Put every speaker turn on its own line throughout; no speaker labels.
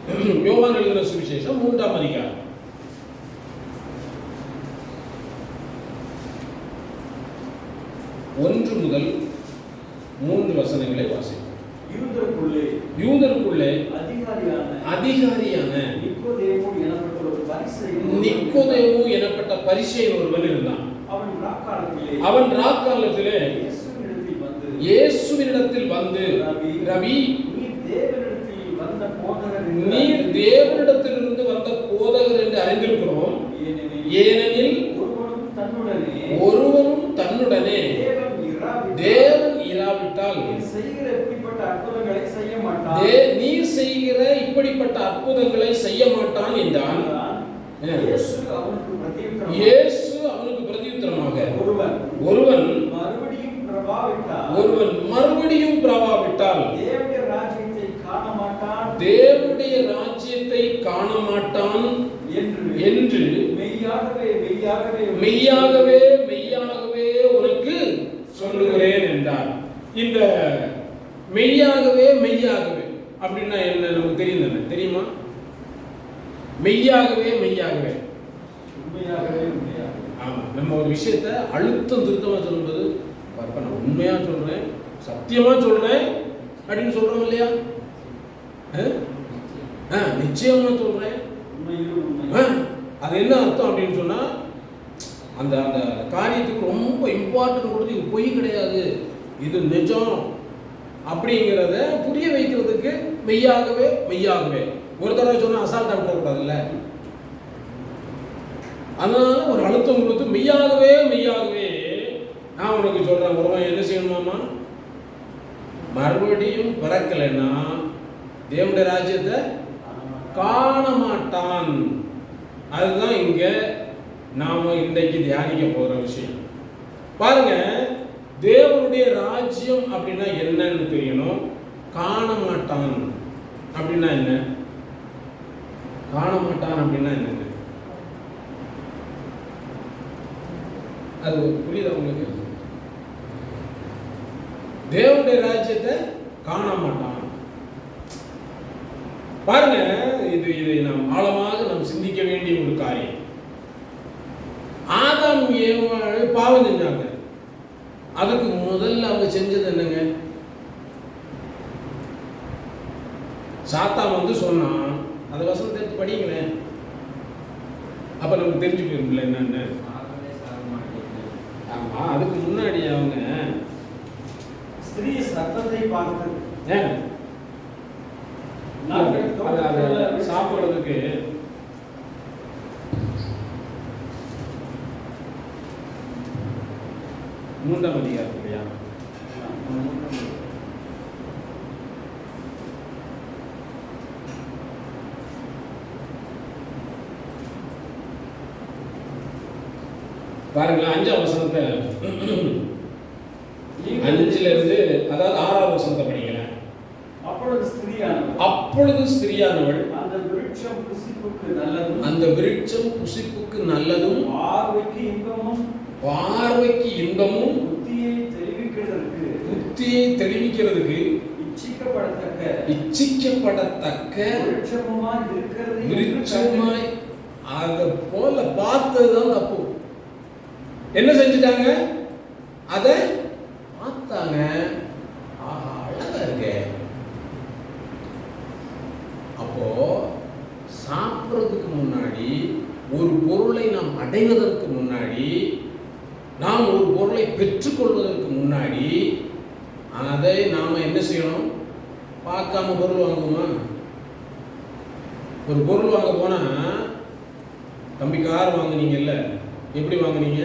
யோவான் எழுதின சுவிசேஷம் 3ஆம் அதிகாரம். 1 முதல் 3 வசனங்களை வாசிப்போம். யூதருக்குள்ளே அதிகாரியான நிக்கோதேமு எனப்பட்ட பரிசேயன் ஒருவன் இருந்தான். அவன் ராக்காலத்திலே இயேசுவினிடத்தில் வந்து, ரபி, நீர் தேவனிடத்திலிருந்து வந்த போதகர் என்று அறிந்திருக்கிறோம். ஏனெனில் ஒருவனும் தன்னுடனே தேவன் இராவிட்டால் நீர் செய்கிற இப்படிப்பட்ட அற்புதங்களை செய்ய மாட்டான் என்றான். இயேசு அவனுக்கு பிரதியுத்தரமாக, ஒருவன் மறுபடியும் பிரவாவிட்டால் தேவனுடைய ராஜ்யத்தை காண மாட்டான் என்று மெய்யாகவே உனக்கு சொல்லுகிறேன் என்றார். இந்த மெய்யாகவே அப்படின்னா என்ன நமக்கு தெரியும், தெரியுமா? மெய்யாகவே ஆமா, நம்ம ஒரு விஷயத்தை அழுத்தம் திருத்தமா சொல்லும்போது, நான் உண்மையா சொல்றேன், சத்தியமா சொல்றேன் அப்படின்னு சொல்றோம் இல்லையா? நிச்சயமா சொல்றேன். அது என்ன அர்த்தம் அப்படின்னு சொன்னா, அந்த அந்த காரியத்துக்கு ரொம்ப இம்பார்ட்டன்ட் கொடுத்து இது பொய் கிடையாது, இது நிஜம் அப்படிங்கிறத புரிய வைக்கிறதுக்கு மெய்யாகவே ஒரு தடவை சொன்னா அசால்ட்டா விடக்கூடாதுல்ல. அதனால ஒரு அழுத்தம் கொடுத்து மெய்யாகவே நான் உனக்கு சொல்றேன், ஒருவன் என்ன செய்யணுமாமா? மறுபடியும் பிறக்கலைன்னா தேவனுடைய ராஜ்யத்தை காண மாட்டான். அதுதான் இங்க நாம இன்றைக்கு தியானிக்க போற விஷயம். பாருங்க, தேவனுடைய ராஜ்யம் அப்படின்னா என்னன்னு தெரியணும். காண மாட்டான் அப்படின்னா என்ன? என்னன்னு அது புரியுதா உங்களுக்கு? தேவனுடைய ராஜ்யத்தை காண மாட்டான். பாருங்க, இது நாம் ஆழமாக சிந்திக்க வேண்டிய ஒரு காரியம். ஆதாம் ஏவாள் பாவம் செஞ்சாங்க. அதுக்கு முதல்ல அவங்க செஞ்சது என்னங்க? சாத்தான் வந்து சொன்னான். அந்த வசனத்தை எடுத்து படிங்களேன், அப்ப நமக்கு தெரிஞ்சு போயிரும்ல என்னன்னு. ஆமா, அதுக்கு முன்னாடி அவங்க
ஸ்திரீ சத்தத்தை பார்த்து
சாப்பிடுறதுக்கு மூன்றாம் அதிகாரம் இல்லையா? பாருங்க, 5ஆம் வசனத்தை 5ல இருந்து, அதாவது 6ஆம் வசனத்தை படிக்கிறேன். அப்பொழுது ஸ்திரியானவள் அந்த விருட்சம் புசிப்புக்கு நல்லதும் பார்வைக்கு இன்பமும் புத்தியை தெளிவிக்கிறதுக்கு இச்சிக்கப்படத்தக்க விருட்சமாய் அதை போல பார்த்ததுதான் தப்பு. என்ன செஞ்சுட்டாங்க? அதை பார்த்தாங்க. அழகா இருக்கு. அப்போ சாப்பிட்றதுக்கு முன்னாடி, ஒரு பொருளை நாம் அடைவதற்கு முன்னாடி, நாம் ஒரு பொருளை பெற்றுக்கொள்வதற்கு முன்னாடி அதை நாம என்ன செய்யணும்? பார்க்காம பொருள் வாங்குவோமா? ஒரு பொருள் வாங்க போனா, தம்பி கார் வாங்குனீங்கல்ல, எப்படி வாங்குனீங்க?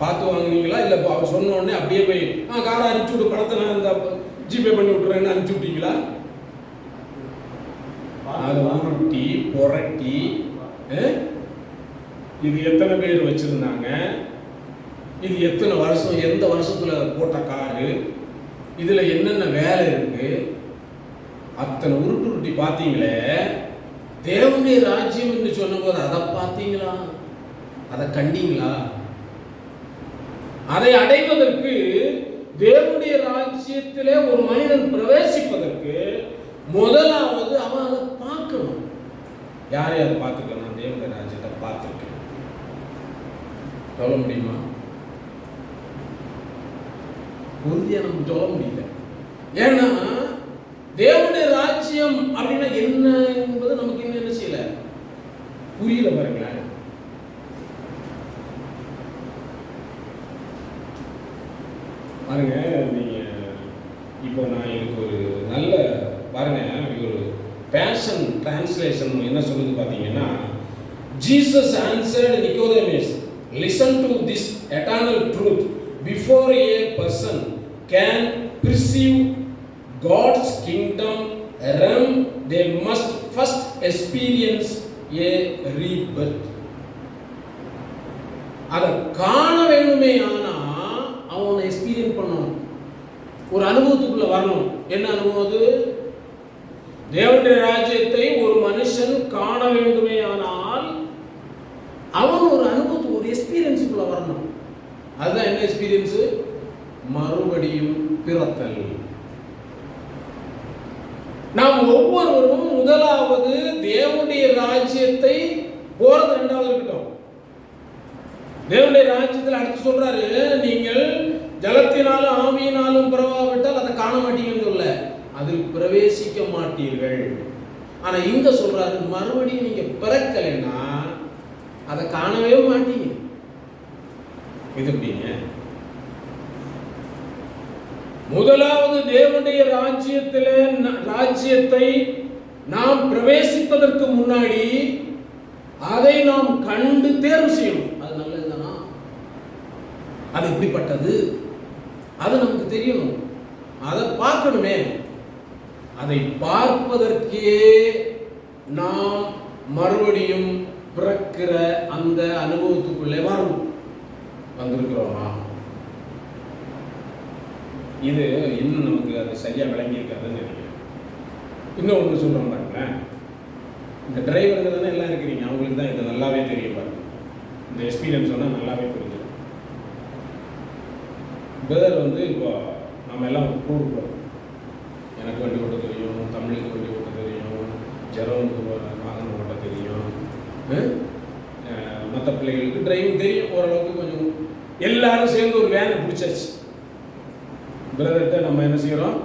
பார்த்து வாங்குனீங்களா? இல்லை அவர் சொன்ன உடனே அப்படியே போய் காரை அனுப்பிச்சு விட்டு பணத்தை நான் இந்த ஜிபே பண்ணி விட்டுறேன்னு அனுப்பிச்சு விட்டீங்களா? அதை உருட்டி புரட்டி இது எத்தனை பேர் வச்சிருந்தாங்க, இது எத்தனை வருஷம், எந்த வருஷத்துல போட்ட காரு, இதுல என்னென்ன வேலை இருக்கு, அத்தனை உருட்டி பார்த்தீங்களே. தேவனுடைய ராஜ்யம் என்று சொன்ன போது அதை பார்த்தீங்களா? அதை கண்டீங்களா? அதை அடைவதற்கு, தேவனுடைய ராஜ்யத்திலே ஒரு மனிதன் பிரவேசிப்பதற்கு முதலாவது அவன் அதை யார் யார் பார்த்துருக்கேன்? நான் தேவனுடைய ராஜ்யத்தை பார்த்துருக்கேன். சொல்ல முடியுமா? உறுதியாக நம்ம சொல்ல முடியல. ஏன்னா தேவனுடைய ராஜ்யம் அப்படின்னா என்ன என்பது நமக்கு இன்னும் என்ன செய்யல, புரியல. பாருங்களேன், பாருங்க, நீங்க இப்போ நான் எனக்கு ஒரு நல்ல பாருங்க, ஒரு பேஷன் டிரான்ஸ்லேஷன் என்ன சொல்லுது பார்த்தீங்கன்னா, Jesus answered Nicodemus, listen to this eternal truth, before a person can perceive God's kingdom realm, they must first experience a rebirth. அதை காண வேணுமே, ஆனா அவனை எக்ஸ்பீரியன்ஸ் பண்ணணும், ஒரு அனுபவத்துக்குள்ள வரணும். என்ன அனுபவம் அது? தேவனுடைய ராஜ்யத்தை ஒரு மனுஷன் காண வேண்டுமே ஆனால் அவன் ஒரு அனுபவத்துக்கு, ஒரு எக்ஸ்பீரியன்ஸுக்குள்ள வரணும். அதுதான் என்ன எக்ஸ்பீரியன்ஸ்? மறுபடியும் பிறத்தல். நாம் ஒவ்வொருவரும் முதலாவது தேவனுடைய ராஜ்யத்தை போறது ரெண்டாவது இருக்கட்டும். தேவனுடைய ராஜ்யத்தில் அடுத்து சொல்றாரு, நீங்கள் ஜலத்தினாலும் ஆவியினாலும் பிறவாவிட்டால் அதை காண மாட்டீங்கன்னு சொல்ல, அதில் பிரவேசிக்க மாட்டீர்கள். ஆனா இங்க சொல்றாரு, மறுபடியும் நீங்க பிறக்கலைன்னா அதை காணவே மாட்டீங்க. இது எப்படிங்க? முதலாவது தேவனுடைய ராஜ்யத்தை நாம் பிரவேசிப்பதற்கு முன்னாடி அதை நாம் கண்டு தேர்வு செய்யணும். அது நல்லதுதானா? அது எப்படிப்பட்டது? அது நமக்கு தெரியணும், அதை பார்க்கணுமே. அதை பார்ப்பதற்கே நாம் மறுபடியும் பிறக்கிற அந்த அனுபவத்துக்குள்ளே வரணும். வந்திருக்கிறோமா? இது இன்னும் நமக்கு அது சரியாக விளங்கியிருக்காதுன்னு நினைக்கிறேன். இன்னும் ஒன்று சொல்கிறோம் பாருங்களேன், இந்த டிரைவருங்க தானே எல்லாம் இருக்கிறீங்க, அவங்களுக்கு தான் இது நல்லாவே தெரியும். பாருங்க, இந்த எக்ஸ்பீரியன்ஸ் சொன்னால் நல்லாவே புரிஞ்சிடும். பிரதர் வந்து இப்போ நம்ம எல்லாம் டூர் போகிறோம். எனக்கு வண்டி ஓட்ட தெரியும், தமிழுக்கு வண்டி ஓட்ட தெரியும், ஜெரோனுக்கு வாகனம் ஓட்ட தெரியும், மற்ற பிள்ளைகளுக்கு டிரைவிங் தெரியும் ஓரளவுக்கு கொஞ்சம். எல்லாரும் சேர்ந்து ஒரு வேனை பிடிச்சாச்சு. பிரதர்கிட்ட நம்ம என்ன செய்கிறோம்?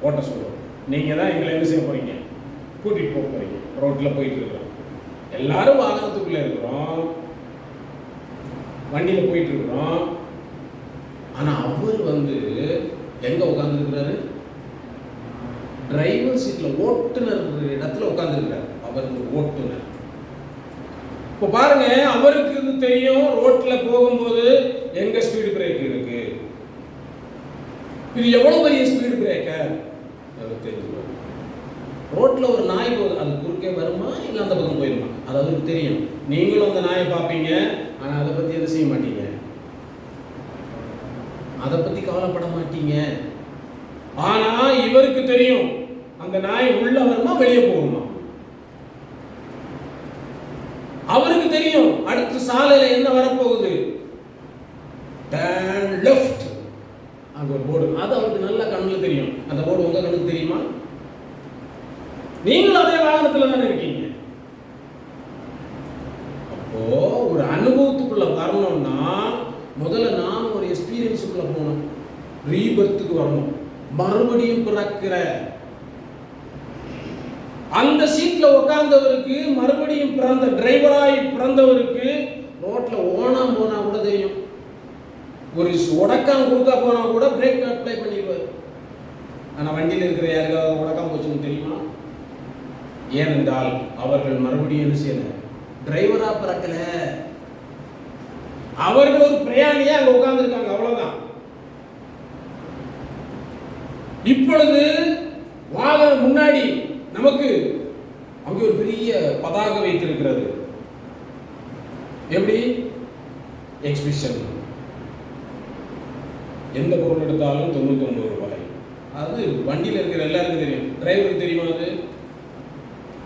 ஓட்ட சொல்கிறோம். நீங்கள் தான் எங்களை என்ன செய்ய போகிறீங்க? கூட்டிகிட்டு போக போகிறீங்க. ரோட்டில் போயிட்டு இருக்கிறோம், எல்லாரும் வாகனத்துக்குள்ளே இருக்கிறோம், வண்டியில் போயிட்டு இருக்கிறோம். ஆனால் அவர் வந்து எங்கே உட்காந்துருக்கிறாரு? டிரைவர் சீட்டில், ஓட்டுநர் இடத்துல உட்காந்துருக்கிறார். அவர் ஒரு ஓட்டுநர். இப்போ பாருங்க, அவருக்கு இது தெரியும், ரோட்டில் போகும்போது எங்கே ஸ்பீடு பிரேக் இருக்கு, இது எவ்வளவு பெரிய ஸ்பீடு பிரேக்கர் அவருக்கு தெரிஞ்சுக்கணும். ரோட்டில் ஒரு நாய் போகுது, அது குறுக்கே வருமா இல்லை அந்த பக்கம் போயிடுமா, அது அவருக்கு தெரியும். நீங்களும் அந்த நாயை பார்ப்பீங்க, ஆனால் அதை பற்றி எதுவும் செய்ய மாட்டீங்க, அதை பற்றி கவலைப்பட மாட்டீங்க. ஆனால் இவருக்கு தெரியும், அந்த நாய் உள்ள வருமா வெளியே போகுமா. அவருக்கு தெரியும் அடுத்த சாலையில் என்ன வரப்போகுது, டர்ன் லெஃப்ட், அங்கே ஒரு போர்டு, அது அவருக்கு நல்ல கண்ணில் தெரியும். அந்த போர்டு உங்க கண்ணுக்கு தெரியுமா? நீங்களும் அதே வாகனத்தில் தானே இருக்கீங்க. அப்போ ஒரு அனுபவத்துக்குள்ள வரணும்னா முதல்ல நாம் ஒரு எக்ஸ்பீரியன்ஸுக்குள்ள போகணும், ரீபர்த்துக்கு வரணும், மறுபடியும் பிறக்கிற அந்த சீட்ல உட்கார்ந்தவருக்கு, மறுபடியும் பிறந்த டிரைவராய் பிறந்தவருக்கு ரோட்ல ஓனா போனா கூட தெரியும். ஒரு உடக்கான் குறுக்கா போனா கூட பிரேக் அப்ளை பண்ணிடுவார். ஆனா வண்டியில் இருக்கிற யாருக்காவது உடக்கான் போச்சுன்னு தெரியுமா? ஏனென்றால் அவர்கள் மறுபடியும் என்ன செய்யல, டிரைவரா பிறக்கல, அவர்கள் ஒரு பிரயாணியா அங்க உட்கார்ந்துருக்காங்க, அவ்வளவுதான். இப்பொழுது வாகனம் முன்னாடி நமக்கு அங்கே ஒரு பெரிய பதாகை வைத்திருக்கிறது. எப்படி? எக்ஸிபிஷன். எந்த பொருள் எடுத்தாலும் 99 ரூபாய். அது வண்டியில் இருக்கிற எல்லாருக்கும் தெரியும், டிரைவருக்கு தெரியுமா? அது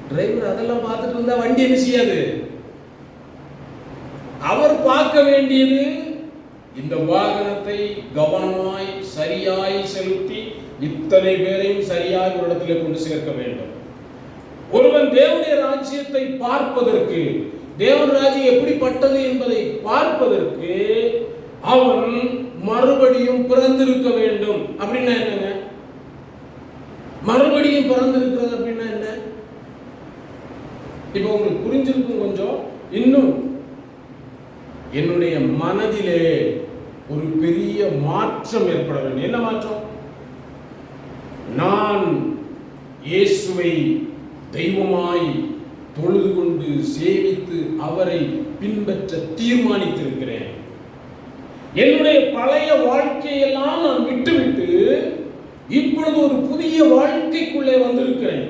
டிரைவர் அதெல்லாம் பார்த்துட்டு இருந்தா வண்டி என்ன செய்யாது. அவர் பார்க்க வேண்டியது இந்த வாகனத்தை கவனமாய் சரியாய் செலுத்தி இத்தனை பேரையும் சரியாய் ஒரு இடத்துல கொண்டு சேர்க்க வேண்டும். ஒருவன் தேவனுடைய ராஜ்யம் ராஜ்யத்தை பார்ப்பதற்கு, தேவனுடைய ராஜ்யம் எப்படிப்பட்டது என்பதை பார்ப்பதற்கு அவன் மறுபடியும் பிறந்திருக்க வேண்டும். அப்படின்னா என்னங்க? மறுபடியும் பிறந்திருக்கிறது அப்படின்னா என்ன? இப்ப உங்களுக்கு புரிஞ்சிருக்கும் கொஞ்சம். இன்னும் என்னுடைய மனதிலே ஒரு பெரிய மாற்றம் ஏற்பட வேண்டும். என்ன மாற்றம்? நான் இயேசுவை தெய்வமாய் தொழுது கொண்டு சேவித்து அவரை பின்பற்ற தீர்மானித்திருக்கிறேன். என்னுடைய பழைய வாழ்க்கையெல்லாம் நான் விட்டுவிட்டு இப்பொழுது ஒரு புதிய வாழ்க்கைக்குள்ளே வந்திருக்கிறேன்.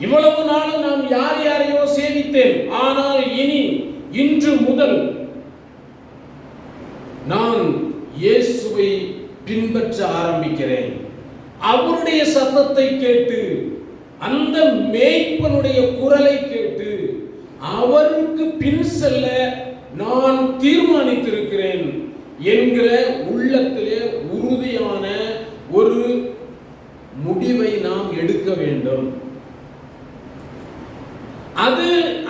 இவ்வளவு நாளும் நான் யார் யாரையோ சேவித்தேன். ஆனால் இன்று முதல் நான் இயேசுவை பின்பற்ற ஆரம்பிக்கிறேன். அவருடைய சத்தத்தை கேட்டு, அந்த மேய்ப்பனுடைய குரலை கேட்டு அவருக்கு பின் செல்ல நான் தீர்மானித்திருக்கிறேன் என்கிற உள்ளத்திலே உறுதியான ஒரு முடிவை நாம் எடுக்க வேண்டும்.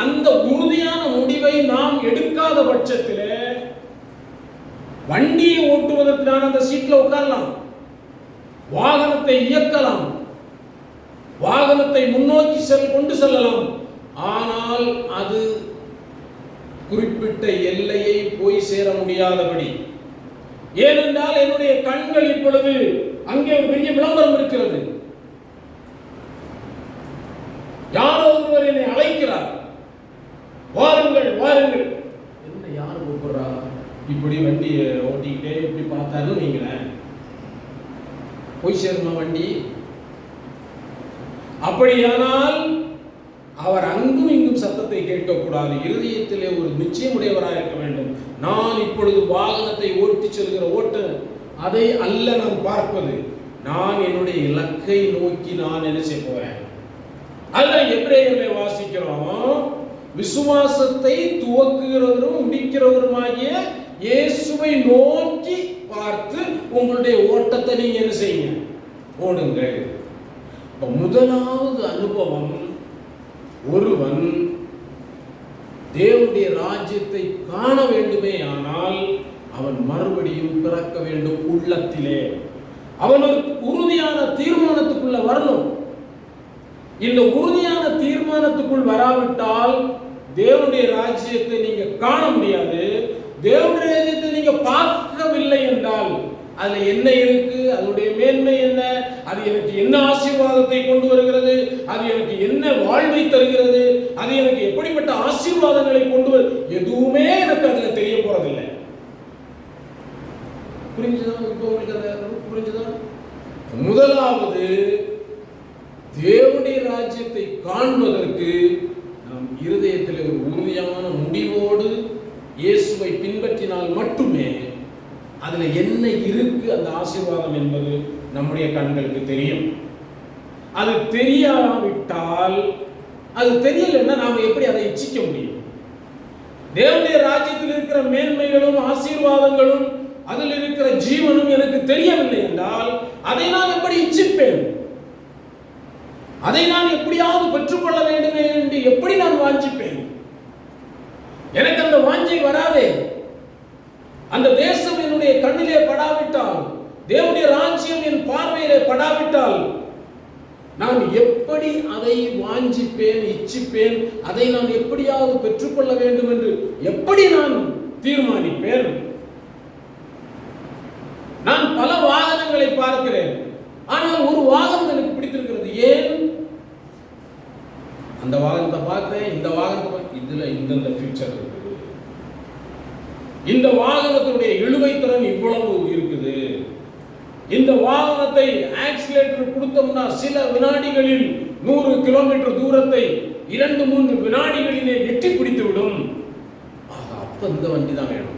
அந்த உறுதியான முடிவை நாம் எடுக்காத பட்சத்தில் வண்டியை ஓட்டுவதற்கு நான் அந்த சீட்ல உட்காரலாம், வாகனத்தை இயக்கலாம், வாகனத்தை முன்னோக்கி கொண்டு செல்லலாம். ஆனால் அது குறிப்பிட்ட எல்லையை போய் சேர முடியாதபடி. ஏனென்றால் என்னுடைய கண்கள் இப்பொழுது அங்கே ஒரு பெரிய விளம்பரம் இருக்கிறது. யாரோ ஒருவர் என்னை அழைக்கிறார், வாருங்கள் வாருங்கள். என்ன யாரு கூப்பிடுறா? இப்படி வண்டியை ஓட்டிக்கிட்டே இப்படி பார்த்தாரு நீங்களேன், போய் சேருமா வண்டி? அப்படியானால் அவர் அங்கும் இங்கும் சத்தத்தை கேட்கக்கூடாது. இருதயத்திலே ஒரு நிச்சயமுடையவராக இருக்க வேண்டும். நான் இப்பொழுது வாகனத்தை ஓட்டி செல்கிற ஓட்டுநர் அதை அல்ல நான் பார்ப்பது, நான் என்னுடைய இலக்கை நோக்கி நான் என்ன செய்ய போறேன். அதுதான் எபிரேயர்ல வாசிக்கிறோம். விசுவாசத்தை துவக்குகிறவரும் முடிக்கிறவருமாகிய இயேசுவை நோக்கி பார்த்து உங்களுடைய ஓட்டத்தை நீங்க என்ன செய்யுங்க, ஓடுங்கள். முதலாவது அனுபவம், ஒருவன் தேவனுடைய ராஜ்யத்தை காண வேண்டுமே ஆனால் அவன் மறுபடியும் பிறக்க வேண்டும். உள்ளத்திலே அவன் ஒரு உறுதியான தீர்மானத்துக்குள்ள வரணும். இந்த உறுதியான தீர்மானத்துக்குள் வராவிட்டால் தேவனுடைய ராஜ்யத்தை நீங்க காண முடியாது. தேவனுடைய ராஜ்யத்தை நீங்க பார்க்கவில்லை என்றால் அதுல என்ன இருக்கு, அதனுடைய மேன்மை என்ன, அது எனக்கு என்ன ஆசீர்வாதத்தை கொண்டு வருகிறது, அது எனக்கு என்ன வாழ்வை தருகிறது, அது எனக்கு எப்படிப்பட்ட ஆசீர்வாதங்களை கொண்டு எதுவுமே எனக்கு அதுல தெரிய போறதில்லை. புரிஞ்சுதா? இப்போ உங்களுக்கு அந்த புரிஞ்சுதா? முதலாவது தேவனுடைய ராஜ்யத்தை காண்பதற்கு நாம் இருதயத்தில் ஒரு உறுதியான முடிவோடு இயேசுவை பின்பற்றினால் மட்டுமே அதுல என்ன இருக்கு அந்த ஆசீர்வாதம் என்பது நம்முடைய கண்களுக்கு தெரியும். அது தெரியாவிட்டால், அது தெரியலன்னா நாம எப்படி அதை இச்சிக்க முடியும்? தேவனுடைய ராஜ்யத்தில் இருக்கிற மேன்மைகளும் ஆசீர்வாதங்களும் அதில் இருக்கிற ஜீவனும் எனக்கு தெரியவில்லை என்றால் அதை நான் எப்படி இச்சிப்பேன்? அதை நான் எப்படியாவது பெற்றுக்கொள்ள வேண்டுமே என்று எப்படி நான் வாஞ்சிப்பேன்? எனக்கு அந்த வாஞ்சை வராதே. அந்த தேசம் என்னுடைய கண்ணிலே படாவிட்டால், தேவனுடைய ராஜ்யம் என் பார்வையிலே படாவிட்டால் நான் எப்படி அதை வாஞ்சிப்பேன், இச்சிப்பேன்? அதை நான் எப்படியாவது பெற்றுக்கொள்ள வேண்டும் என்று எப்படி நான் தீர்மானிப்பேன்? நான் பல வாகனங்களை பார்க்கிறேன், ஆனால் ஒரு வாகனம் எனக்கு பிடித்திருக்கிறது. ஏன்? அந்த வாகனத்தை பார்க்கிறேன், இந்த வாகனத்தை இதுல இந்த ஃபியூச்சர் இருக்குது, இந்த வாகனத்துடைய இழுவை திறன் இவ்வளவு இருக்குது, இந்த வாகனத்தை ஆக்சிலேட்டர் கொடுத்தோம்னா சில வினாடிகளில் 100 கிலோமீட்டர் தூரத்தை 2-3 வினாடிகளிலே எட்டி பிடித்து விடும். அப்ப இந்த வண்டி தான் வேணும்.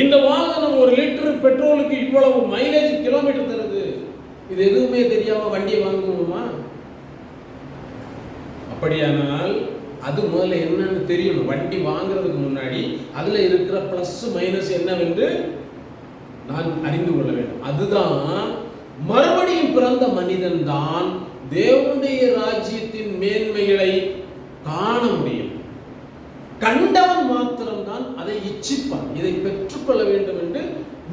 இந்த வாகனம் 1 லிட்டர் பெட்ரோலுக்கு இவ்வளவு மைலேஜ் கிலோமீட்டர் தருது. இது எதுவுமே தெரியாம வண்டியை வாங்குவோமா? அப்படியானால் அது முதல்ல என்னன்னு தெரியணும். வண்டி வாங்குறதுக்கு முன்னாடி அதுல இருக்கிற பிளஸ் மைனஸ் என்னவென்று நான் அறிந்து கொள்ள வேண்டும். அதுதான் மறுபடியும் பிறந்த மனிதன் தான் தேவனுடைய ராஜ்யத்தின் மேன்மைகளை காண முடியும். கண்டவன் மாத்திரம்தான் அதை இச்சிப்பான், இதை பெற்றுக்கொள்ள வேண்டும் என்று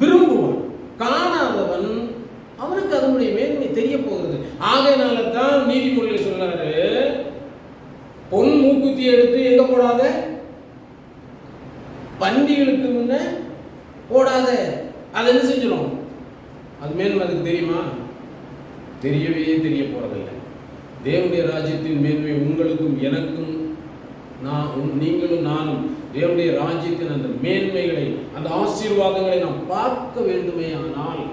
விரும்புவான். காணாதவன் அவனுக்கு அதனுடைய மேன்மை தெரிய போகிறது. ஆகையினால தான் நீதிமொழியில் சொன்னாரு, பொன் மூக்குத்தி எடுத்து எங்க போடாத, பண்டிகளுக்கு முன்ன போடாத. அது என்ன செஞ்சிடும்? அது மேன்மை அதுக்கு தெரியுமா? தெரியவே தெரிய போறதில்லை. தேவனுடைய ராஜ்யத்தின் மேன்மை உங்களுக்கும் எனக்கும், நீங்களும் நானும் தேவனுடைய ராஜ்யத்தின் அந்த மேன்மைகளை, அந்த ஆசீர்வாதங்களை நாம் பார்க்க வேண்டுமே ஆனால்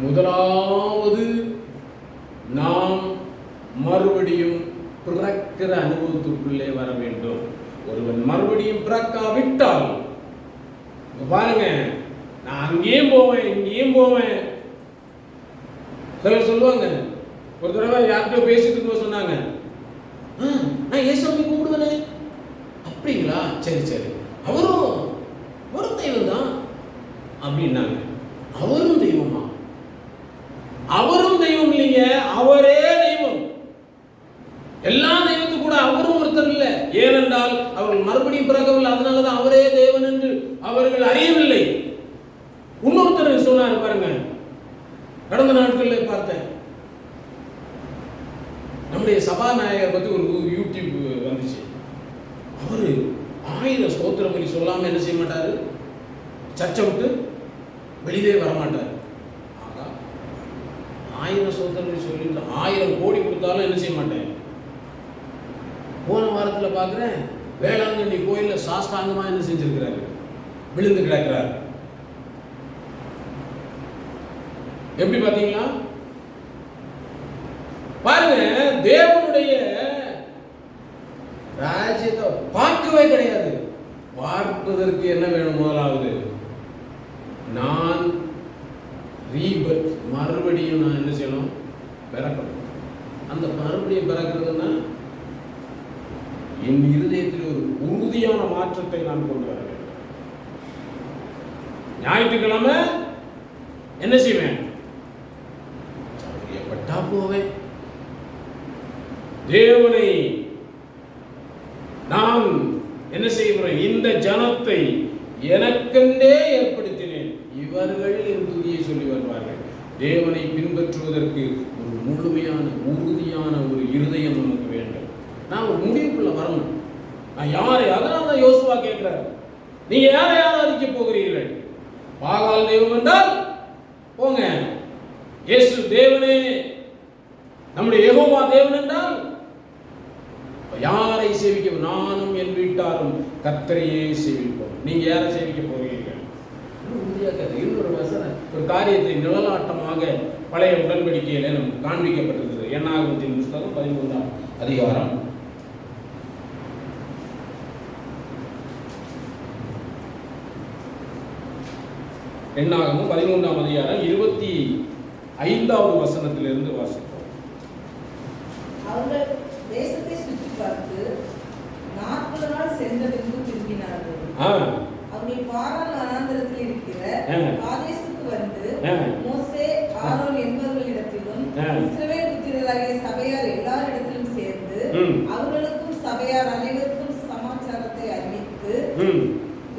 முதலாவது நாம் மறுபடியும் பிறக்கிற அனுபவத்திற்குள்ளே வர வேண்டும். ஒருவன் மறுபடியும் பிறக்காவிட்டால், பாருங்க, நான் அங்கேயும் போவேன் இங்கேயும் போவேன். சிலர் சொல்லுவாங்க, ஒரு தடவை யார்கிட்ட பேசிட்டு இருக்க சொன்னாங்க, நான் ஏசாமி கூப்பிடுவேனே. அப்படிங்களா? சரி சரி, அவரும் தெய்வம் தான் அப்படின்னாங்க. அவரும் தெய்வமா? அவரும் தெய்வம் இல்லைங்க, அவரே தெய்வம். எல்லா தெய்வத்துக்கு கூட அவரும் ஒருத்தர் இல்லை. ஏனென்றால் அவர்கள் மறுபடியும் பிறக்கவில்லை. அதனாலதான் அவரே தேவன் என்று அவர்கள் அறியவில்லை. இன்னொருத்தர் சொன்னார் பாருங்க, கடந்த நாட்களில் பார்த்தேன். நம்முடைய சபாநாயகர் பத்தி ஒரு யூடியூப் வந்துச்சு. அவரு 1000 ஸ்தோத்திரம் பண்ணி சொல்லாம என்ன செய்ய மாட்டாரு, சர்ச்சை விட்டு வெளியே வரமாட்டார். 1000 ஸ்தோத்திரம் சொல்லி 1000 கோடி கொடுத்தாலும் என்ன செய்ய மாட்டேன். போன வாரத்தில் பார்க்குறேன், வேளாங்கண்ணி கோயிலில் சாஸ்தாங்கமா என்ன செஞ்சிருக்கிறாரு, விழுந்து கிடக்கிறார். எப்படி பார்த்தீங்களா? பாருங்க, தேவனுடைய ராஜ்யத்தை பார்க்கவே கிடையாது. பார்ப்பதற்கு என்ன வேணும்? முதலாவது நான் ரீபர்த், மறுபடியும் நான் என்ன செய்யணும்? பிறக்கணும். அந்த மறுபடியும் பிறக்கிறதுன்னா என் இருதயத்தில் ஒரு உறுதியான மாற்றத்தை நான் கொண்டு வர வேண்டும். ஞாயிற்றுக்கிழமை என்ன செய்வேன்? சௌகரியப்பட்டா போவேன். தேவனை நான் என்ன செய்கிறேன்? இந்த ஜனத்தை எனக்கென்றே ஏற்படுத்தினேன், இவர்கள் என் துதியை சொல்லி வருவார்கள். தேவனை பின்பற்றுவதற்கு ஒரு முழுமையான உறுதியான ஒரு இருதயம் நமக்கு வேண்டும். நான் ஒரு முடிவுக்குள்ள வரணும். நான் யாரை, அதனால தான் யோசுவா கேட்கிறார், நீங்க யாரை ஆராதிக்க போகிறீர்கள்? பாகால் தெய்வம் என்றால் போங்க, இயேசு தேவனே நம்முடைய யெகோவா தேவன் என்றால் யாரை சேவிக்க? நானும் என் வீட்டாரும் கர்த்தரையே சேவிப்போம். நீங்க யாரை சேவிக்க போகிறீர்கள்? இன்னொரு வசனம், ஒரு காரியத்தை நிழலாட்டமாக பழைய உடன்படிக்கையில நமக்கு காண்பிக்கப்பட்டிருக்கிறது. என்னாகமத்தின் புத்தகம் 13ஆம் அதிகாரம் என்னாகமும் 13ஆம் அதிகாரம் 25வது வசனத்திலிருந்து வாசிப்போம்.
அவர்கள் தேசத்தை சுற்றி பார்த்து 40 நாள் சென்ற பின்பு திரும்பினார்கள். அவர்கள் பாரான் வனாந்தரத்தில் இருக்கிற காதேசுக்கு வந்து மோசே, ஆரோன் என்பவர்களிடத்திலும் இஸ்ரவேல் புத்திரராகிய சபையார் எல்லாரிடத்திலும் சேர்ந்து அவர்களுக்கும் சபையார் அனைவருக்கும் சமாச்சாரத்தை அறிவித்து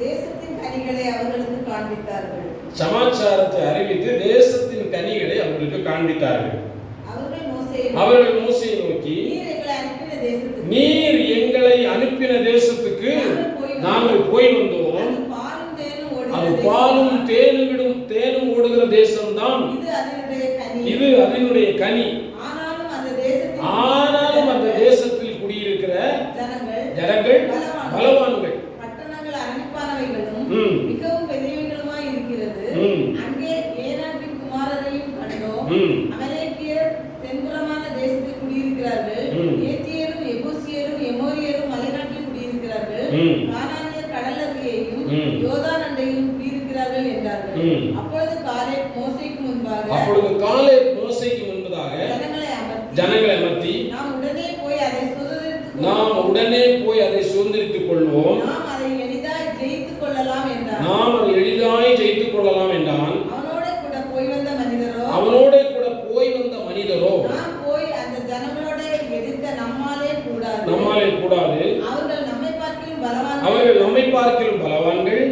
தேசத்தின் கனிகளை அவர்களுக்கு காண்பித்தார்கள்.
சமாச்சாரத்தை அறிவித்து தேசத்தின் கனிகளை அவர்களுக்கு காண்பித்தார்கள். அவர்கள் மோசேயை நோக்கி, நீர் எங்களை அனுப்பின தேசத்துக்கு நாங்கள் போய் வந்தோம். அது பாலும் தேனும் ஓடுகிற தேசம்தான். இது அதனுடைய கனி. ஆனாலும் அந்த தேசத்தில் குடியிருக்கிற ஜனங்கள் பலவான்கள்,
பட்டணங்கள் அரணிப்பானவைகளும் மிகவும் பெரியவைகளுமாய் இருக்கிறது. அங்கே ஏனாக்கின் குமாரரையும் கண்டோம். அமலேக்கியர் தென்புறமான தேசத்தில் குடியிருக்கிறார்கள். ஏத்தியரும் எபூசியரும் எமோரியரும் மலைநாட்டில் குடியிருக்கிறார்கள். கானானியர் கடல் அருகேயும் யோர்தான் அண்டையிலும் குடியிருக்கிறார்கள் என்றார்கள். அப்பொழுது காலேப் மோசேக்கு முன்பாக ஜனங்களை அமர்த்தி, நாம் உடனே போய் அதை சுதந்தரித்துக் கொள்வோம். நாம் அதை எளிதாய் ஜெயித்துக் கொள்ளலாம் என்றான். அவனோட கூட போய் வந்த மனிதரோ, நாம் போய் அந்த நம்மாலே கூடாது.
அவர்கள் நம்மை
பார்க்கிலும் பலவான்கள்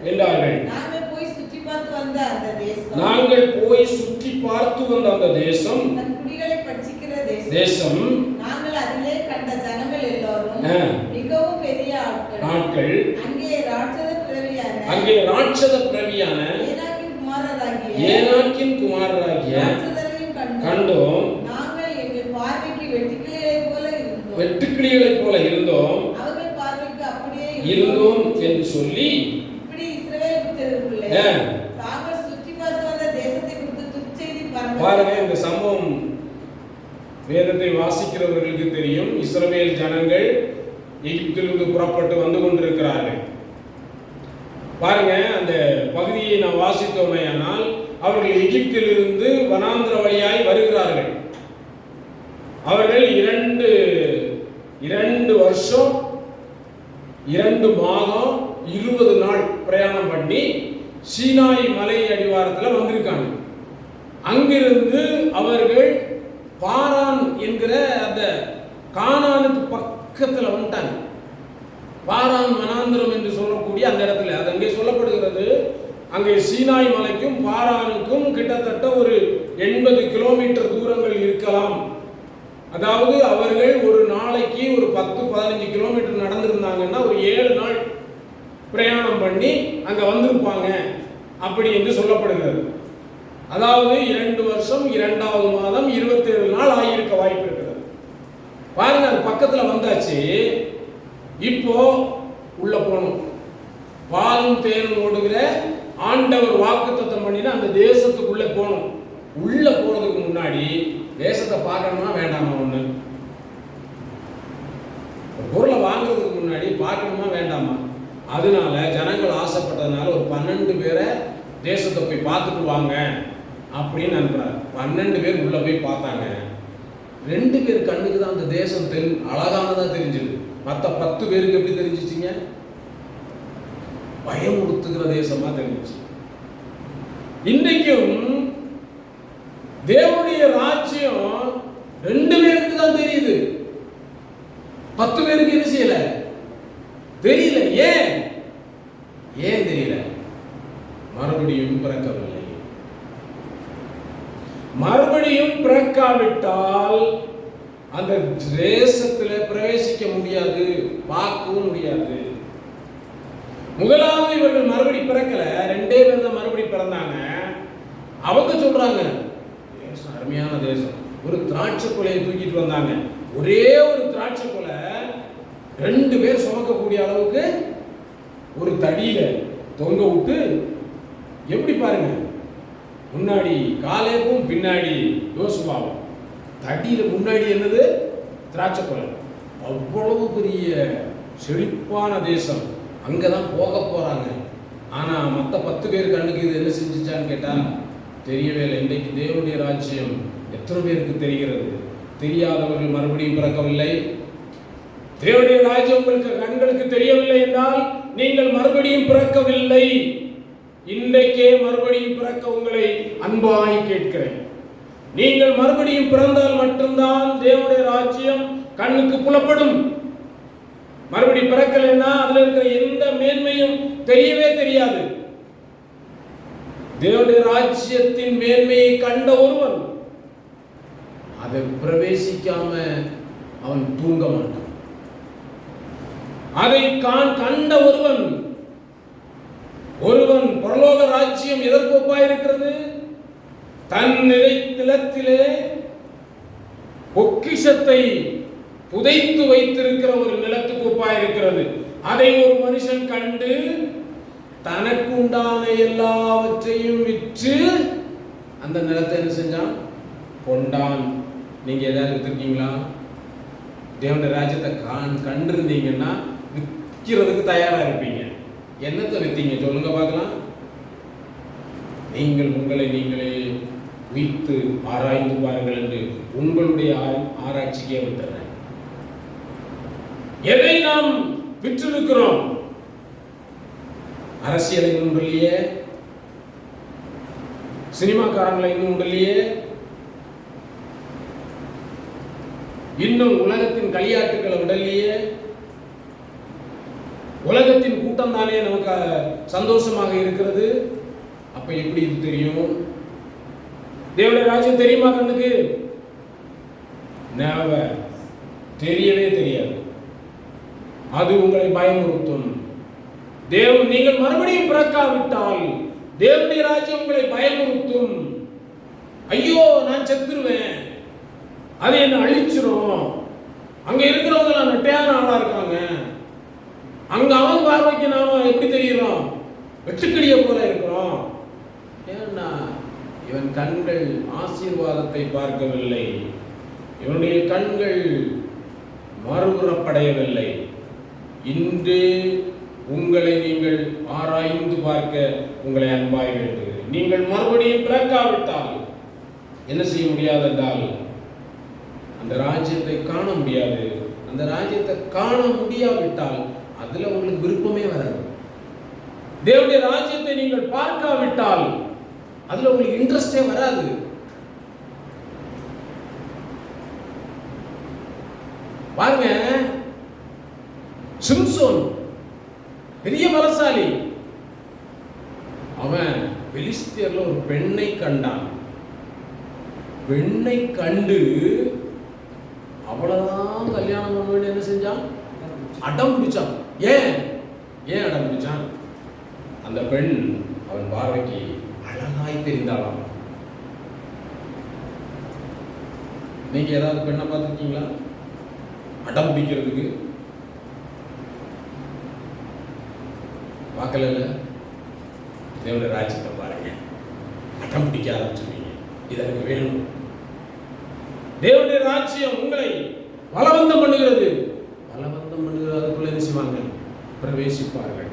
என்றார்கள்.
நாங்கள் போய் சுற்றி பார்த்து வந்த அந்த தேசம் தன் குடிகளை பட்சிக்கிற தேசம். நாங்கள் அதிலே கண்ட ஜனங்கள் எல்லோரும் மிகவும் பெரிய ஆட்கள். அங்கே ராட்சத பிறவியான ஏனாக்கின் குமாரராகிய கண்டோம். நாங்கள் எங்கள் பார்வைக்கு வெட்டுக்கிளிகளைப் போல இருந்தோம். அவர்கள் பார்வைக்கு அப்படியே இருந்தோம் என்று சொல்லி இப்படி இஸ்ரவேல் புத்திரருக்குள்ளே தாங்கள் சுற்றி பார்த்து வந்த தேசத்தை குறித்து துர்ச்செய்தி பாருங்க. இந்த சம்பவம் வேதத்தை வாசிக்கிறவர்களுக்கு தெரியும். இஸ்ரவேல் ஜனங்கள் எகிப்திலிருந்து புறப்பட்டு வந்து கொண்டிருக்கிறார்கள். பாருங்க, அந்த பகுதியை நான் வாசித்தோமேயானால் அவர்கள் எகிப்திலிருந்து வனாந்திர வழியாய் வருகிறார்கள். அவர்கள் 2 வருஷம் 2 மாதம் 20 நாள் பிரயாணம் பண்ணி சீனாய் மலை அடிவாரத்தில் வந்திருக்காங்க. அங்கிருந்து அவர்கள் பாரான் என்கிற அந்த கானானுக்கு பக்கத்தில் வந்துட்டாங்க. பாரான் வனாந்திரம் என்று சொல்லக்கூடிய அந்த இடத்துல, அது அங்கே சொல்லப்படுகிறது. அங்கே சீனாய் மலைக்கும் பாரானுக்கும் கிட்டத்தட்ட ஒரு 80 கிலோமீட்டர் தூரங்கள் இருக்கலாம். அதாவது அவர்கள் ஒரு நாளைக்கு ஒரு 10-15 கிலோமீட்டர் நடந்திருந்தாங்கன்னா ஒரு 7 நாள் பிரயாணம் பண்ணி அங்கே வந்திருப்பாங்க அப்படி என்று சொல்லப்படுகிறது. அதாவது 2 வருஷம் 2வது மாதம் 27 நாள் ஆகியிருக்க வாய்ப்பு இருக்கிறது. பாருங்க, அது பக்கத்தில் வந்தாச்சு. இப்போ உள்ள போகணும். பாலும் தேனும் ஓடுகிற ஆண்டவர் வாக்குத்தத்தம் பண்ணினா அந்த தேசத்துக்குள்ளே போகணும். உள்ள போறதுக்கு முன்னாடி தேசத்தை பார்க்கணுமா வேண்டாமா? ஒண்ணு பொருளை வாங்குறதுக்கு முன்னாடி பார்க்கணுமா வேண்டாமா? அதனால ஜனங்கள் ஆசைப்பட்டதுனால ஒரு 12 பேரை தேசத்தை போய் பார்த்துட்டு வாங்க அப்படின்னு அனுப்புறாரு. 12 பேர் உள்ள போய் பார்த்தாங்க. 2 பேர் கண்ணுக்கு தான் அந்த தேசம் அழகானதா தெரிஞ்சது. மற்ற 10 பேருக்கு எப்படி தெரிஞ்சிச்சிங்க? பயமுறுத்துகிற தேசமா தெரிஞ்சிச்சு. இன்றைக்கும் தேவனுடைய ராஜ்யம் 2 பேருக்கு தான் தெரியுது. 10 பேருக்கு என்ன செய்யல, தெரியல. ஏன் தெரியல? மறுபடியும் பிறக்கவில்லை. மறுபடியும் பிறக்காவிட்டால் அந்த தேசத்தில் பிரவேசிக்க முடியாது, பார்க்கவும் முடியாது. முதலாவது இவர்கள் மறுபடி பிறக்கல, 2 பேர் தான் மறுபடி பிறந்தாங்க. அவங்க சொல்றாங்க, அருமையான தேசம். ஒரு திராட்சை கொலையை தூக்கிட்டு வந்தாங்க. ஒரே ஒரு திராட்சை கொலை 2 பேர் சுமக்கக்கூடிய அளவுக்கு ஒரு தடியில தொங்க விட்டு, எப்படி பாருங்க, முன்னாடி காலேபும் பின்னாடி யோசுவாவும். தடியில முன்னாடி என்னது? திராட்சை கொலை. அவ்வளவு பெரிய செழிப்பான தேசம். அங்கதான் போக போறாங்க. ஆனா மற்ற 10 பேர் கண்ணுக்கு இது என்ன செஞ்சுச்சான்னு கேட்டா தெரியவே இல்லை. இன்றைக்கு தேவனுடைய ராஜ்யம் எத்தனை பேருக்கு தெரிகிறது? தெரியாதவர்கள் மறுபடியும் பிறக்கவில்லை. தேவனுடைய ராஜ்யம் உங்களுக்கு கண்களுக்கு தெரியவில்லை என்றால் நீங்கள் மறுபடியும் பிறக்கவில்லை. இன்றைக்கே மறுபடியும் பிறக்க உங்களை அன்பாய் கேட்கிறேன். நீங்கள் மறுபடியும் பிறந்தால் மட்டும்தான் தேவனுடைய ராஜ்யம் கண்ணுக்கு புலப்படும். மறுபடி பிறக்கலைன்னா அதுல இருக்கிற எந்த மேன்மையும் தெரியவே தெரியாது. தேவனுடைய ராஜ்யத்தின் மேன்மையை கண்ட ஒருவன் அதை பிரவேசிக்காம அவன் தூங்க மாட்டான். அதை கண்ட ஒருவன் பரலோக ராஜ்யம் எதற்கு ஒப்பாயிருக்கிறது? தன் நிலத்திலே பொக்கிஷத்தை புதைத்து வைத்திருக்கிற ஒரு நிலத்துக்கு ஒப்பாயிருக்கிறது. அதை ஒரு மனுஷன் கண்டு தனக்கு உண்டான எல்லாவற்றையும் விற்று அந்த நிலத்தை என்ன செஞ்சான்? கொண்டான். நீங்க ஏதாவது வித்திருக்கீங்களா? தேவனுடைய ராஜ்யத்தை கண்டிருந்தீங்கன்னா விற்கிறதுக்கு தயாரா இருப்பீங்க. என்னத்தை வித்தீங்க சொல்லுங்க பார்க்கலாம். நீங்கள் உங்களை நீங்களே உய்த்து ஆராய்ந்து பாருங்கள் என்று உங்களுடைய ஆராய்ச்சிக்கே விட்டுறேன். எதை நாம் விற்றிருக்கிறோம்? அரசியலை இன்னும் உண்டல்லையே, சினிமாக்காரங்களை இன்னும் உண்டல்லையே, இன்னும் உலகத்தின் களியாட்டுக்களை விடலையே. உலகத்தின் கூட்டம் தானே நமக்கு சந்தோஷமாக இருக்கிறது. அப்ப எப்படி இது தெரியும்? தேவனுடைய ராஜ்யம் தெரியுமா கண்ணுக்கு? தெரியவே தெரியாது. அது உங்களை பயமுறுத்தும். நீங்கள் மறுபடியும் பிறக்காவிட்டால் தேவனுடைய ராஜ்யம் உங்களை பயமுறுத்தும். ஐயோ நான் செத்துருவேன், அது என்ன அழிச்சிடும், அங்க இருக்கிறவங்க நான் நெட்டையான ஆளா இருக்காங்க, அங்க அவன் பார்வைக்கு நாம எப்படி தெரியுறோம், வெட்டுக்கிளிய போல இருக்கிறோம். ஏன்னா இவன் கண்கள் ஆசீர்வாதத்தை பார்க்கவில்லை, இவனுடைய கண்கள் மறுபுறப்படையவில்லை. இன்று உங்களை நீங்கள் ஆராய்ந்து பார்க்க உங்களை அன்பாய் வேண்டுகிறேன். நீங்கள் மறுபடியும் பிறக்காவிட்டால் என்ன செய்ய முடியாது என்றால் அந்த ராஜ்யத்தை காண முடியாது. அந்த ராஜ்யத்தை காண முடியாவிட்டால் அதுல உங்களுக்கு விருப்பமே வராது. தேவனுடைய ராஜ்யத்தை நீங்கள் பார்க்காவிட்டால் அதுல உங்களுக்கு இன்ட்ரெஸ்டே வராது. பாருங்க, சிம்சோன் பெரிய பலசாலி, அவன் பெலிஸ்தியர்ல ஒரு பெண்ணை கண்டான். பெண்ணை கண்டு அவ்வளவுதான் கல்யாணம் பண்ண என்ன செஞ்சான்? அடம் பிடிச்சான். ஏன் அடம் பிடிச்சான்? அந்த பெண் அவன் பார்வைக்கு அழகாய் தெரிந்தாளாம். நீங்க ஏதாவது பெண்ணை பார்த்துருக்கீங்களா அடம் பிடிக்கிறதுக்கு? பார்க்கல. தேவனுடைய ராஜ்யத்தை பாருங்க, அடம் பிடிக்க ஆரம்பிச்சிருவீங்க, இது எனக்கு வேணும். தேவனுடைய ராஜ்யம் உங்களை பலவந்தம் பண்ணுகிறது. பலவந்தம் பண்ணுகிறது, அதுக்குள்ள என்ன செய்வாங்க? பிரவேசிப்பார்கள்.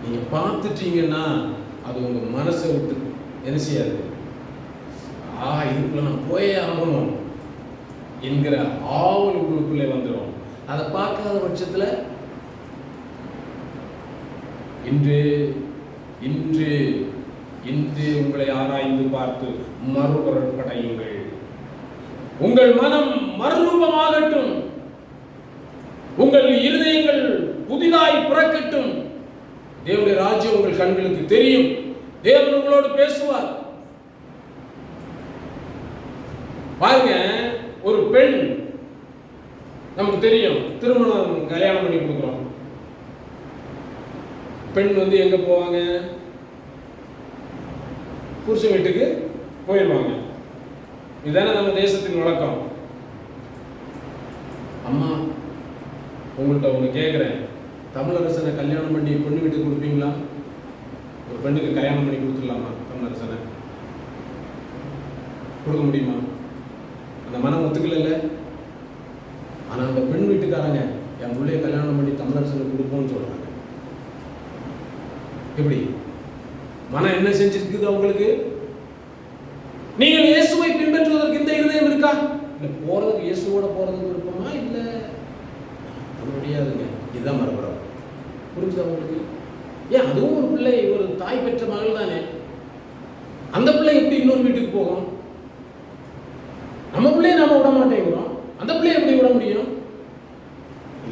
நீங்க பார்த்துட்டீங்கன்னா அது உங்க மனசை விட்டு என்ன செய்யாது? இதுக்குள்ள நான் போயே ஆகணும் என்கிற ஆவல் உங்களுக்குள்ளே வந்துடும். அதை பார்க்காத பட்சத்தில் இன்று இன்று இன்று உங்களை ஆராய்ந்து பார்த்து மறுபுறப்படையுங்கள். உங்கள் மனம் மறுரூபமாகட்டும், உங்கள் இருதயங்கள் புதிதாய் பிறக்கட்டும். தேவனுடைய ராஜ்யம் உங்கள் கண்களுக்கு தெரியும். தேவன் உங்களோடு பேசுவார். பாருங்க, ஒரு பெண் நமக்கு தெரியும், திருமணம் கல்யாணம் பண்ணி கொடுக்குறோம். பெண் எங்க போவாங்க? புருஷன் வீட்டுக்கு போயிடுவாங்க. இதுதானே நம்ம தேசத்தின் வழக்கம். அம்மா, உங்கள்கிட்ட ஒன்று கேட்குறேன், தமிழரசனை கல்யாணம் பண்ணி பொண்ணு வீட்டுக்கு கொடுப்பீங்களா? ஒரு பெண்ணுக்கு கல்யாணம் பண்ணி கொடுத்துடலாமா தமிழரசனை? கொடுக்க முடியுமா? அந்த மனம் ஒத்துக்கல. ஆனால் அந்த பெண் வீட்டுக்காரங்க என் பிள்ளைய கல்யாணம் பண்ணி தமிழரசனுக்கு கொடுப்போம்னு சொல்றாங்க. எப்படி மனம் என்ன செஞ்சிருக்குது அவங்களுக்கு? நீங்கள் இயேசுவை பின்பற்றுவதற்கு இந்த இருதயம் இருக்கா? இல்லை, போறதுக்கு இயேசுவோட போறதுக்கு விருப்பமா? இல்லை, அது முடியாதுங்க. இதுதான் மரபுறம். புரிஞ்சுதா உங்களுக்கு? ஏன், அதுவும் ஒரு பிள்ளை, ஒரு தாய் பெற்ற மகள் தானே. அந்த பிள்ளை எப்படி இன்னொரு வீட்டுக்கு போகும்? நம்ம பிள்ளையை நாம விட மாட்டேங்கிறோம், அந்த பிள்ளையை எப்படி விட முடியும்?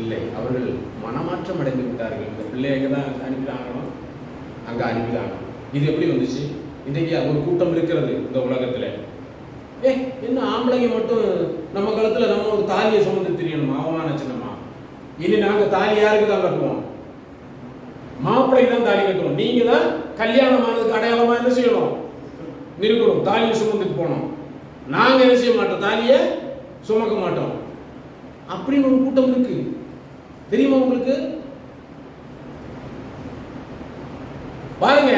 இல்லை, அவர்கள் மனமாற்றம் அடைந்து விட்டார்கள். இந்த பிள்ளையை எங்கே தான் அனுப்பிதாங்கணும், அங்கே அனுப்பிதாங்க. இது எப்படி வந்துச்சு? இன்றைக்கு ஒரு கூட்டம் இருக்கிறது இந்த உலகத்தில். என்ன ஆம்பளைங்க மட்டும் நம்ம காலத்தில் நம்ம ஒரு தாலியை சுமந்து தெரியணுமா? அவமான சின்னமா? இனி நாங்கள் தாலி யாருக்கு தான் கட்டுவோம்? மாப்பிள்ளைக்கு தான் தாலி கட்டுவோம். நீங்க தான் கல்யாணம் ஆனதுக்கு அடையாளமா என்ன செய்யணும்? இருக்கணும். தாலியை சுமந்துட்டு போனோம். நாங்க என்ன செய்ய மாட்டோம்? தாலியை சுமக்க மாட்டோம். அப்படின்னு ஒரு கூட்டம் இருக்கு, தெரியுமா உங்களுக்கு? பாருங்க,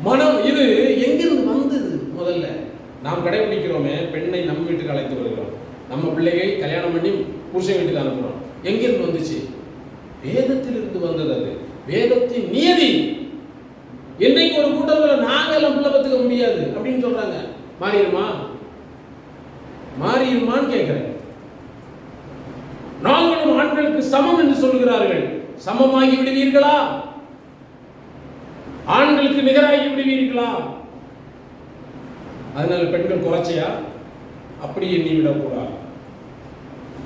மனம் இது எங்கிருந்து வந்தது? முதல்ல நாம் கடைபிடிக்கிறோமே, பெண்ணை நம்ம வீட்டுக்கு அழைத்து வருகிறோம், நம்ம பிள்ளையை கல்யாணம் பண்ணி புருஷன் வீட்டுக்கு அனுப்புறோம். எங்கிருந்து வந்துச்சு? வேதத்திலிருந்து வந்தது. அது வேதத்தின் நியதி. என்னைக்கு ஒரு கூட்டத்துல நாங்க எல்லாம் பிள்ளை பத்துக்க முடியாது அப்படின்னு சொல்றாங்க, மாறிடுமா? மாறிடுமான்னு கேட்கிறேன். நாங்களும் ஆண்களுக்கு சமம் என்று சொல்லுகிறார்கள். சமமாகி விடுவீர்களா? ஆண்களுக்கு நிகராகி விடுவீர்களா? அதனால பெண்கள் குறைச்சியா? அப்படி எண்ணிவிடக்கூடாது.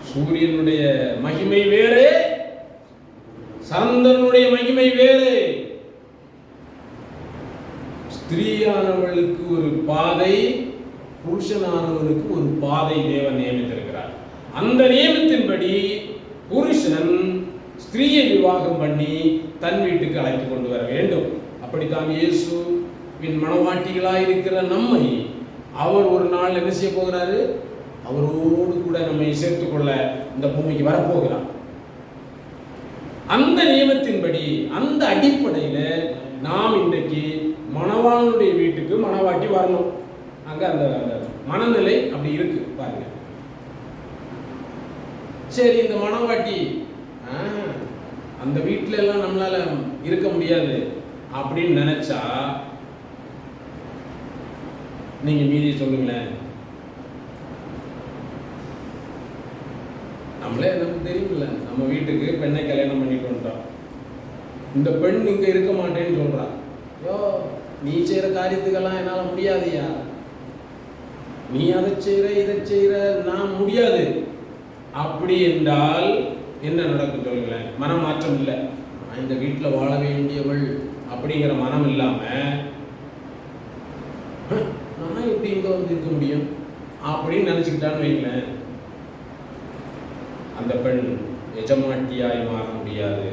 சூரியனுடைய மகிமை வேறு, சந்திரனுடைய மகிமை வேறு. ஸ்திரீயானவளுக்கு ஒரு பாதை, புருஷனானவனுக்கு ஒரு பாதை தேவன் நியமித்திருக்கிறார். அந்த நியமத்தின்படி புருஷன் ஸ்திரீயை விவாகம் பண்ணி தன் வீட்டுக்கு அழைத்து கொண்டு வர வேண்டும். அப்படித்தான் இயேசுவின் மனவாட்டிகளாய் இருக்கிற நம்மை அவர் ஒரு நாள் என்ன செய்ய போகிறாரு? அவரோடு கூட நம்மை சேர்த்துக் கொள்ள இந்த பூமிக்கு வரப்போகிறார். அந்த நியமத்தின்படி, அந்த அடிப்படையில் நாம் இன்றைக்கு மணவாளனுடைய வீட்டுக்கு மணவாட்டி வரணும். அங்க அந்த மனநிலை அப்படி இருக்கு பாருங்க. சரி, இந்த மணவாட்டி அந்த வீட்டில எல்லாம் நம்மளால இருக்க முடியாது அப்படின்னு நினைச்சா நீங்க மீதி சொல்லுங்களேன். நம்மளே நமக்கு தெரியுமில்ல, நம்ம வீட்டுக்கு பெண்ணை கல்யாணம் பண்ணிட்டு வந்துட்டோம். இந்த பெண் இங்க இருக்க மாட்டேன்னு சொல்றா. யோ, நீ செய்யற காரியத்துக்கெல்லாம் என்னால முடியாதுயா, நீ அதை செய்யற இதை செய்யற, நான் முடியாது அப்படி என்றால் என்ன நடக்கும் சொல்லுங்களேன்? மனமாற்றம் இல்லை. நான் இந்த வீட்டில் வாழ வேண்டியவள் அப்படிங்கிற மனம் இல்லாம நான் எப்படி இங்க வந்து இருக்க முடியும் அப்படின்னு நினைச்சுக்கிட்டான்னு வைங்களேன், அந்த பெண் எஜமாட்டியாய் மாற முடியாது.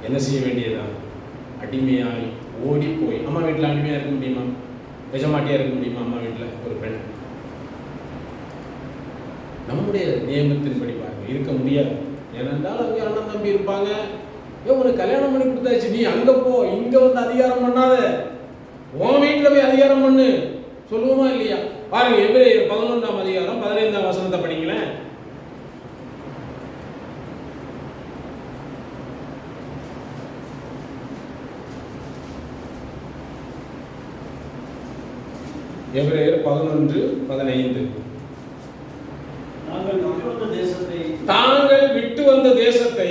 என்ன செய்ய வேண்டியதான்? அடிமையாய் ஓடி போய், அம்மா வீட்டில் அடிமையா இருக்க முடியுமா? எஜமாட்டியா இருக்க முடியுமா அம்மா வீட்டில் ஒரு பெண்? நம்முடைய நியமத்தின்படி பாருங்க, இருக்க முடியாது. ஏனென்றால் அங்கே அண்ணன் தம்பி இருப்பாங்க. உனக்கு கல்யாணம் பண்ணி கொடுத்தாச்சு, நீ அங்க போ, இங்க வந்து அதிகாரம் பண்ணாத, உன் வீட்டில் போய் அதிகாரம் பண்ணு சொல்லுவோமா இல்லையா? பாருங்க, எபிரேயர் 11ஆம் அதிகாரம் 15ஆம் வசனத்தை படிங்களேன். எபிரேயர் 11:15. தாங்கள் விட்டு வந்த தேசத்தை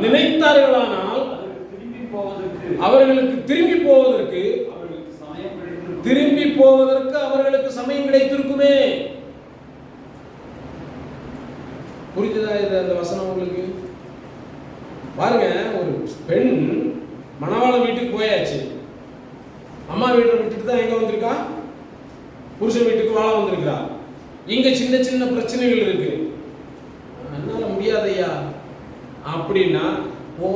நினைத்தார்களானால் அவர்களுக்கு திரும்பி போவதற்கு அவர்களுக்கு சமயம் கிடைத்திருக்குமே. புரிஞ்சுதா இது அந்த வசனம் உங்களுக்கு? பாருங்க, ஒரு பெண் மணவாளன் வீட்டுக்கு போயாச்சு, அம்மா வீட்டை விட்டுட்டு தான் எங்க வந்திருக்கா? புருஷன் வீட்டுக்கு வாழ வந்திருக்கா. இங்க சின்ன சின்ன பிரச்சனைகள் இருக்கு, என்னால முடியாதையா அப்படின்னா போ.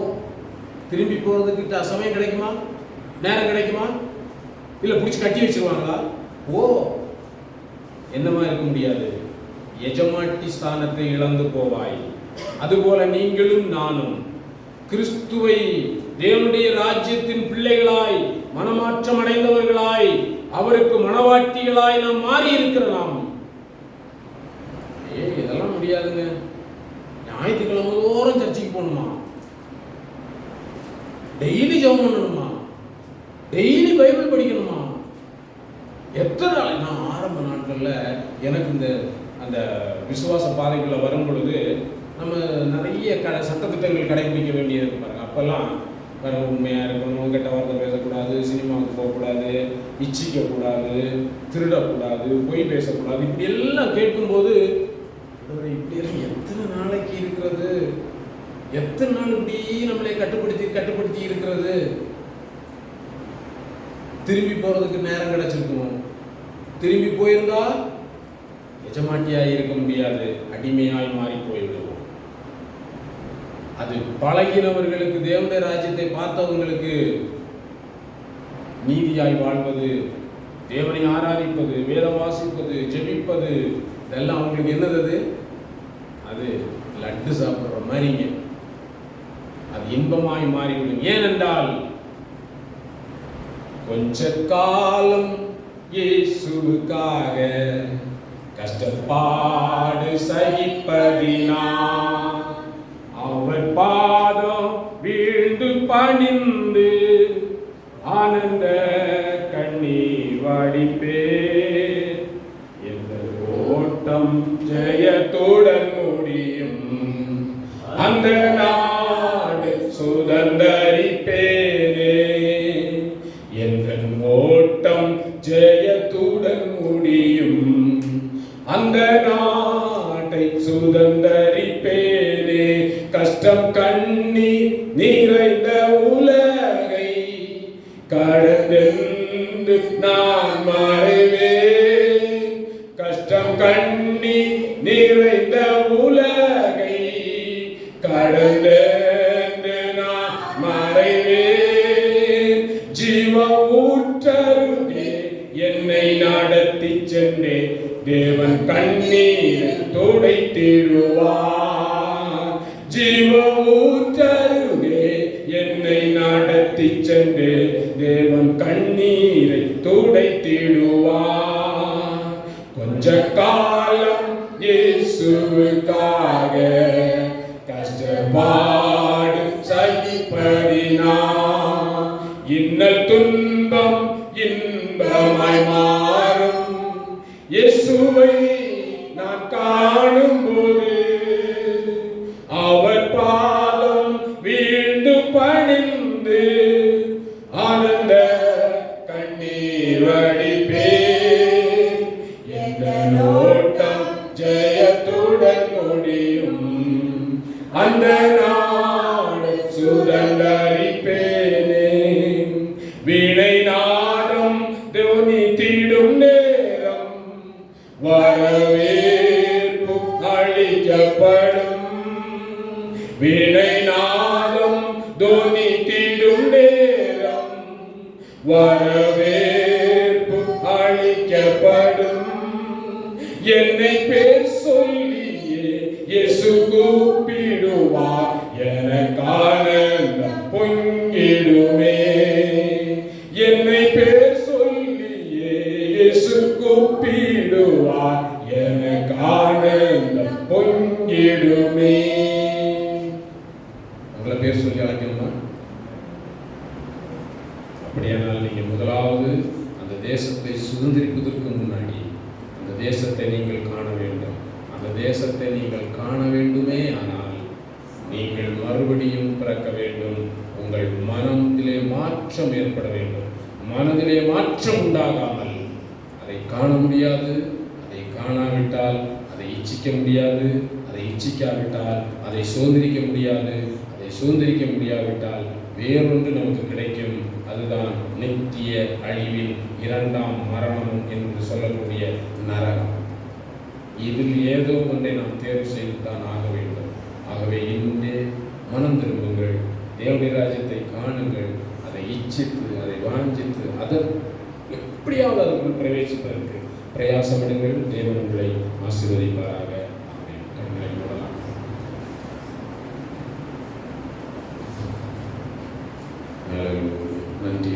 திரும்பி போறதுக்கு சமயம் கிடைக்குமா? நேரம் கிடைக்குமா? இல்ல பிடிச்சி கட்டி வச்சிருவாங்களா? ஓ, என்னமா இருக்க முடியாது. எஜமாட்டி ஸ்தானத்தை இழந்து போவாய். அதுபோல நீங்களும் நானும் கிறிஸ்துவை தேவனுடைய ராஜ்யத்தின் பிள்ளைகளாய், மனமாற்றம் அடைந்தவர்களாய், அவருக்கு மனவாட்டிகளாய் நாம் மாறி இருக்கிற நாம் இதெல்லாம் முடியாதுங்க. ஞாயிற்றுக்கிழமை தோறும் சர்ச்சைக்கு போகணுமா? டெய்லி ஜெபம் பண்ணணுமா? டெய்லி பைபிள் படிக்கணுமா? எத்தனை நாள்? நான் ஆரம்ப நாட்கள்ல எனக்கு இந்த அந்த விசுவாச பாதைக்குள்ள வரும் பொழுது நம்ம நிறைய சட்டத்திட்டங்கள் கடைபிடிக்க வேண்டியது பாருங்க. அப்பெல்லாம் வேற உண்மையா இருக்கணும், கெட்ட வார்த்தை பேசக்கூடாது, சினிமாவுக்கு போகக்கூடாது, இச்சிக்கக்கூடாது, திருடக்கூடாது, பொய் பேசக்கூடாது, இப்படி எல்லாம் கேட்கும்போது இப்படி எல்லாம் எத்தனை நாளைக்கு இருக்கிறது? எத்தனை நாள் இப்படி நம்மளை கட்டுப்படுத்தி இருக்கிறது? திரும்பி போறதுக்கு நேரம் கிடைச்சிருக்கணும். திரும்பி போயிருந்தா எஜமாட்டியாய் இருக்க முடியாது, அடிமையாய் மாறி போய்விடுவோம். அது பழகினவர்களுக்கு, தேவனுடைய ராஜ்யத்தை பார்த்தவங்களுக்கு நீதியாய் வாழ்வது, தேவனை ஆராதிப்பது, வேதம் வாசிப்பது, ஜெபிப்பது, இதெல்லாம் அவங்களுக்கு என்னது? அது லட்டு சாப்பிடுற மாதிரிங்க. அது இன்பமாய் மாறிவிடும். ஏனென்றால் கொஞ்ச காலம் இயேசுவுக்காக கஷ்டப்பாடு சகிப்பதினா அவர் பாதம் வீழ்ந்து பணிந்து ஆனந்த கண்ணீர் வடிப்பே. எந்த ஓட்டம் ஜெயத்துடன் முடியும், அந்த நாடு சுதந்தரிப்பேனே. எந்த ஓட்டம் ஜெயத்துடன் முடியும்,
அந்த நாட்டை சுதந்தரிப்பேனே. கஷ்டம் கண்ணீர் நிறைந்த உலகை கடந்தென்று நான் மறைவேன். கஷ்டம் கண்ணீர் நிறைந்த உலகை கடந்தென்று நான் மறைவேன். ஜீவ ஊற்றருகே என்னை நடத்தி சென்றே. தேவன் கண்ணீரை துடைத்திடுவார். ஜீவ ஊற்றருகே என்னை நடத்தி சென்றே. தேவன் கண்ணீரை துடைத்திடுவார். கொஞ்ச காலம் இயேசுவுக்காக கஷ்டப்பாடு சகிப்பதினா இன்னல் துன்பம் இன்பமாய் மாறும். இயேசுவை நான் காணும்போது அவர் பாதம் வீழ்ந்து பணிந்து ஆனந்த கண்ணீர் வடிப்பேன். எந்த நோட்டம் ஜெயத்துடன் முடியும். அந்த நாடு சுதந்தரிப்பேனே. வீணை நாதம் தொனித்திடும் நேரம் வரவேற்பு அளிக்கப்படும். வீணை நாதம் தொனித்திடும் நேரம் வரவேற்பு அளிக்கப்படும். என்னை பேர் சொல்லியே இயேசு கூப்பிடுவார். எனக்கான பொங்கிடுமே. என்னை பேர் சொல்லியே இயேசு கூப்பிடுவார். எனக்கான பொங்கிடுமே. உங்களை பேர் சொல்லி அழைக்கணுமா? அப்படியானால் நீங்க முதலாவது அந்த தேசத்தை சுதந்திரிப்பதற்கு முன்னாடி அந்த தேசத்தை நீங்கள் காண வேண்டும். அந்த தேசத்தை நீங்கள் காண வேண்டுமே ஆனால் நீங்கள் மறுபடியும் பிறக்க வேண்டும். உங்கள் மனதிலே மாற்றம் ஏற்பட வேண்டும். மனதிலே மாற்றம் உண்டாகாமல் அதை காண முடியாது. அதை காணாவிட்டால் அதை இச்சிக்க முடியாது. அதை இச்சிக்காவிட்டால் அதை சுதந்திரிக்க முடியாது. அதை சுதந்திரிக்க முடியாவிட்டால் வேறொன்று நமக்கு கிடைக்கும். அதுதான் நித்திய அழிவின் இரண்டாம் மரணம் என்று சொல்லக்கூடிய நரகம். இதில் ஏதோ ஒன்றை நாம் தேர்வு செய்து தான் ஆக வேண்டும். ஆகவே இன்றே மனம் திரும்புங்கள். தேவனுடைய ராஜ்யத்தை காணுங்கள். அதை இச்சித்து அதை வாஞ்சித்து அதை எப்படியாவது அதற்குள் பிரவேசிப்பதற்கு பிரயாசப்படுங்கள். தேவன் உங்களை ஆசீர்வதிப்பாராக. ஆமென். கண்களை மூடலாம். நன்றி.